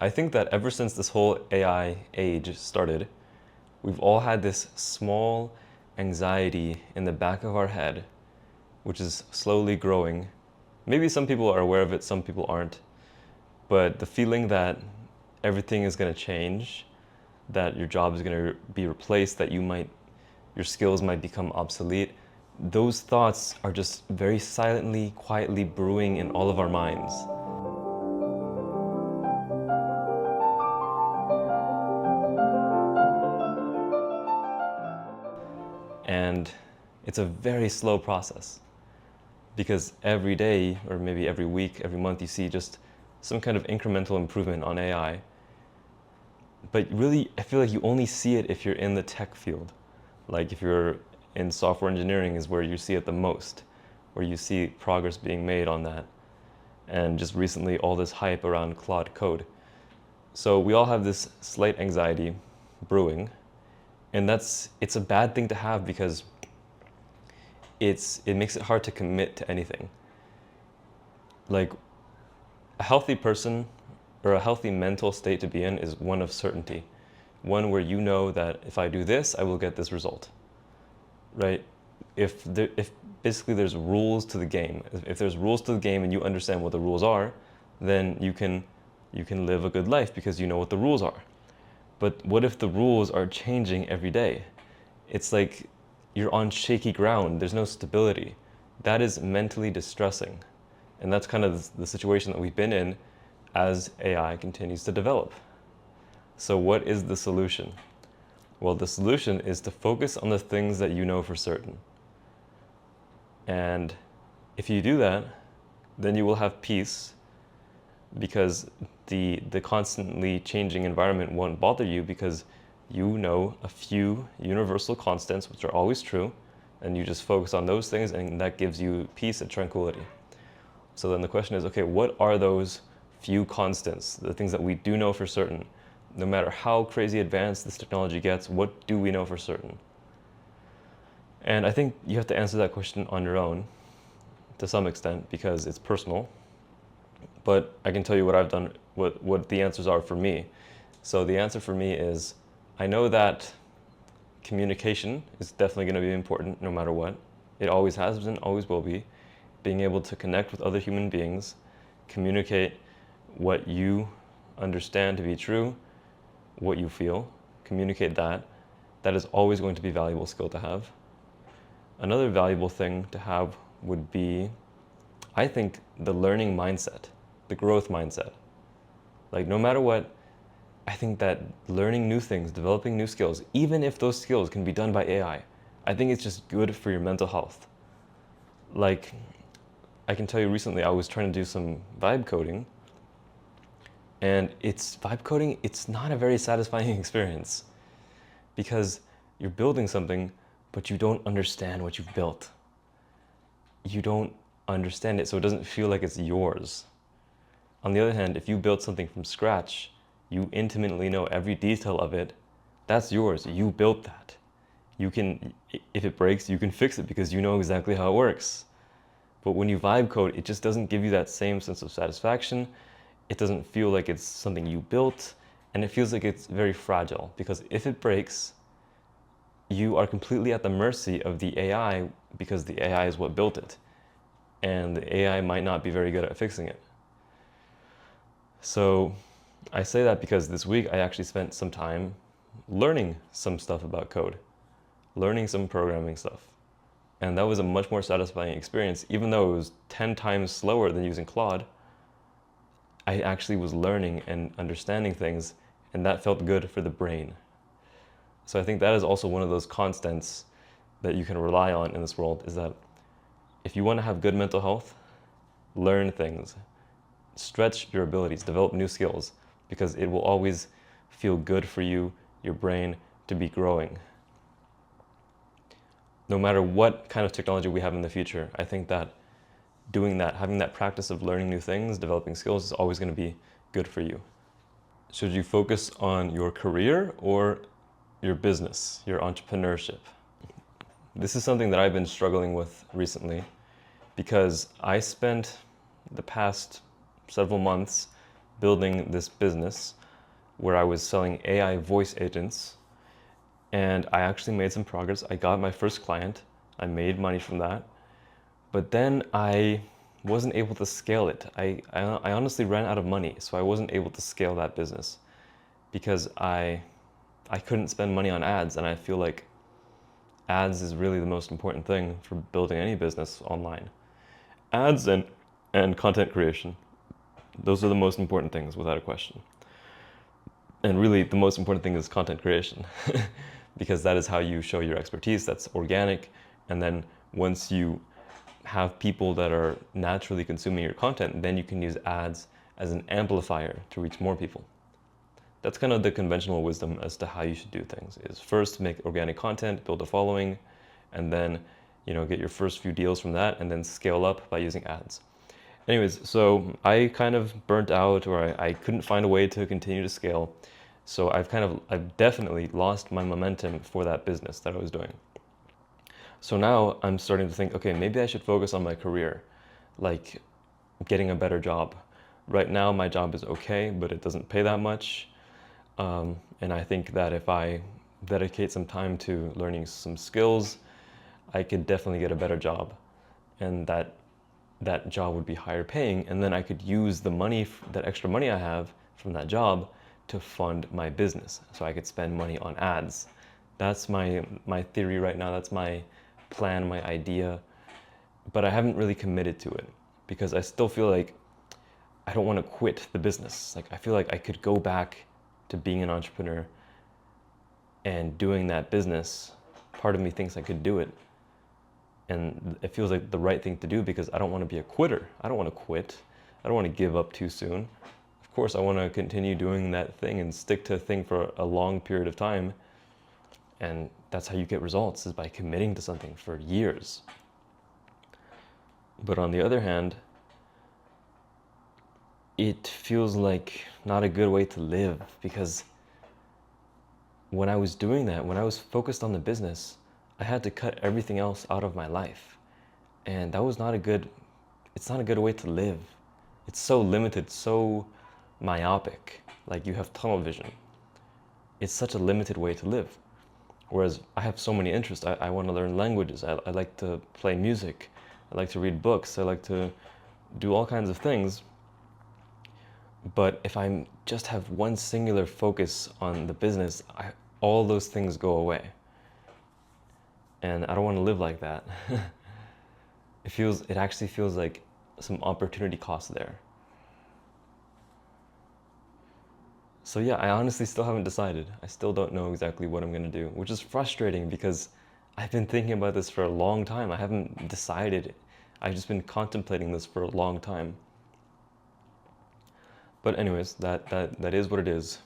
I think that ever since this whole AI age started, we've all had this small anxiety in the back of our head, which is slowly growing. Maybe some people are aware of it, some people aren't. But the feeling that everything is going to change, that your job is going to be replaced, that your skills might become obsolete, those thoughts are just very silently, quietly brewing in all of our minds. And it's a very slow process because every day, or maybe every week, every month, you see just some kind of incremental improvement on AI. But really, I feel like you only see it if you're in the tech field. Like if you're in software engineering is where you see it the most, where you see progress being made on that. And just recently, all this hype around Claude Code. So we all have this slight anxiety brewing, and it's a bad thing to have because it makes it hard to commit to anything. Like a healthy person or a healthy mental state to be in is one of certainty. One where you know that if I do this, I will get this result, right? If basically there's rules to the game, if there's rules to the game and you understand what the rules are, then you can live a good life because you know what the rules are. But what if the rules are changing every day? It's like you're on shaky ground. There's no stability. That is mentally distressing. And that's kind of the situation that we've been in as AI continues to develop. So what is the solution? Well, the solution is to focus on the things that you know for certain. And if you do that, then you will have peace because the constantly changing environment won't bother you because you know a few universal constants which are always true, and you just focus on those things, and that gives you peace and tranquility. So then the question is, okay, what are those few constants, the things that we do know for certain? No matter how crazy advanced this technology gets, what do we know for certain? And I think you have to answer that question on your own to some extent because it's personal. But I can tell you what I've done, what the answers are for me. So the answer for me is, I know that communication is definitely going to be important no matter what. It always has been, always will be. Being able to connect with other human beings, communicate what you understand to be true, what you feel, communicate that. That is always going to be a valuable skill to have. Another valuable thing to have would be, I think, the learning mindset, the growth mindset. Like no matter what, I think that learning new things, developing new skills, even if those skills can be done by AI, I think it's just good for your mental health. Like, I can tell you recently I was trying to do some vibe coding, and vibe coding, it's not a very satisfying experience because you're building something, but you don't understand what you've built. You don't understand it, so it doesn't feel like it's yours. On the other hand, if you build something from scratch, you intimately know every detail of it, that's yours. You built that. If it breaks, you can fix it because you know exactly how it works. But when you vibe code, it just doesn't give you that same sense of satisfaction. It doesn't feel like it's something you built, and it feels like it's very fragile because if it breaks, you are completely at the mercy of the AI because the AI is what built it, and the AI might not be very good at fixing it. So I say that because this week I actually spent some time learning some stuff about code, learning some programming stuff. And that was a much more satisfying experience. Even though it was 10 times slower than using Claude, I actually was learning and understanding things, and that felt good for the brain. So I think that is also one of those constants that you can rely on in this world, is that if you want to have good mental health, learn things, stretch your abilities, develop new skills, because it will always feel good for you, your brain, to be growing. No matter what kind of technology we have in the future, I think that doing that, having that practice of learning new things, developing skills is always going to be good for you. Should you focus on your career or your business, your entrepreneurship? This is something that I've been struggling with recently because I spent the past several months building this business where I was selling AI voice agents, and I actually made some progress. I got my first client. I made money from that. But then I wasn't able to scale it. I honestly ran out of money, so I wasn't able to scale that business because I couldn't spend money on ads, and I feel like ads is really the most important thing for building any business online. Ads and content creation. Those are the most important things, without a question. And really, the most important thing is content creation because that is how you show your expertise. That's organic. And then once you have people that are naturally consuming your content, then you can use ads as an amplifier to reach more people. That's kind of the conventional wisdom as to how you should do things, is first make organic content, build a following, and then, get your first few deals from that, and then scale up by using ads. Anyways, so I kind of burnt out, or I couldn't find a way to continue to scale. So I've definitely lost my momentum for that business that I was doing. So now I'm starting to think, okay, maybe I should focus on my career, like getting a better job. Right now, my job is okay, but it doesn't pay that much. And I think that if I dedicate some time to learning some skills, I could definitely get a better job. And that job would be higher paying. And then I could use the money, that extra money I have from that job, to fund my business. So I could spend money on ads. That's my theory right now. That's my plan, my idea. But I haven't really committed to it because I still feel like I don't want to quit the business. Like I feel like I could go back to being an entrepreneur and doing that business. Part of me thinks I could do it. And it feels like the right thing to do because I don't want to be a quitter. I don't want to quit. I don't want to give up too soon. Of course, I want to continue doing that thing and stick to a thing for a long period of time. And that's how you get results, is by committing to something for years. But on the other hand, it feels like not a good way to live because when I was doing that, when I was focused on the business, I had to cut everything else out of my life. And that was it's not a good way to live. It's so limited, so myopic, like you have tunnel vision. It's such a limited way to live. Whereas I have so many interests. I want to learn languages. I like to play music. I like to read books. I like to do all kinds of things. But if I just have one singular focus on the business, all those things go away. And I don't want to live like that. It actually feels like some opportunity cost there. So yeah, I honestly still haven't decided. I still don't know exactly what I'm going to do, which is frustrating because I've been thinking about this for a long time. I haven't decided. I've just been contemplating this for a long time. But anyways, that is what it is.